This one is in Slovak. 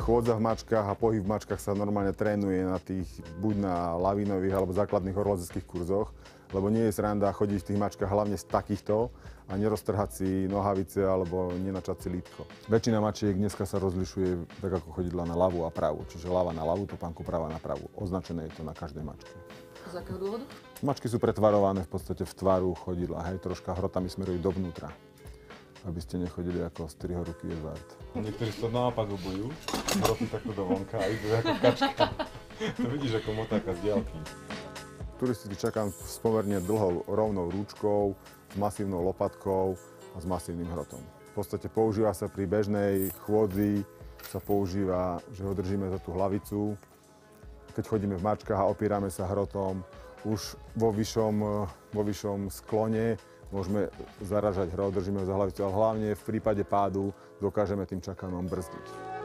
chôdza v mačkách a pohyb v mačkách sa normálne trénuje na tých, buď na lavínových alebo základných horolezských kurzoch, lebo nie je sranda chodiť v tých mačkách hlavne z takýchto a neroztrhať si nohavice alebo nenačať si lítko. Väčšina mačiek dneska sa rozlišuje tak ako chodidla na ľavú a pravú, čiže ľava na ľavú topánku, pravá na pravú. Označené je to na každej mačke. Z akého dôvodu? Mačky sú pretvarované v podstate v tvaru chodidla, hej, troška hrotami smerujú dovnútra, aby ste nechodili ako z 3 ruky Edward. Niektorí sa naopak obujú, hroty takto do vonka a idú ako kačka. To vidíš ako motáka z diaľky. Turisticky čakám s pomerne dlhou rovnou rúčkou, s masívnou lopatkou a s masívnym hrotom. V podstate používa sa pri bežnej chôdzi, sa používa, že ho držíme za tú hlavicu. Keď chodíme v mačkách a opírame sa hrotom, už vo vyššom sklone môžeme zaražať hrot, držíme ho za hlavicu, ale hlavne v prípade pádu dokážeme tým čakanom brzdiť.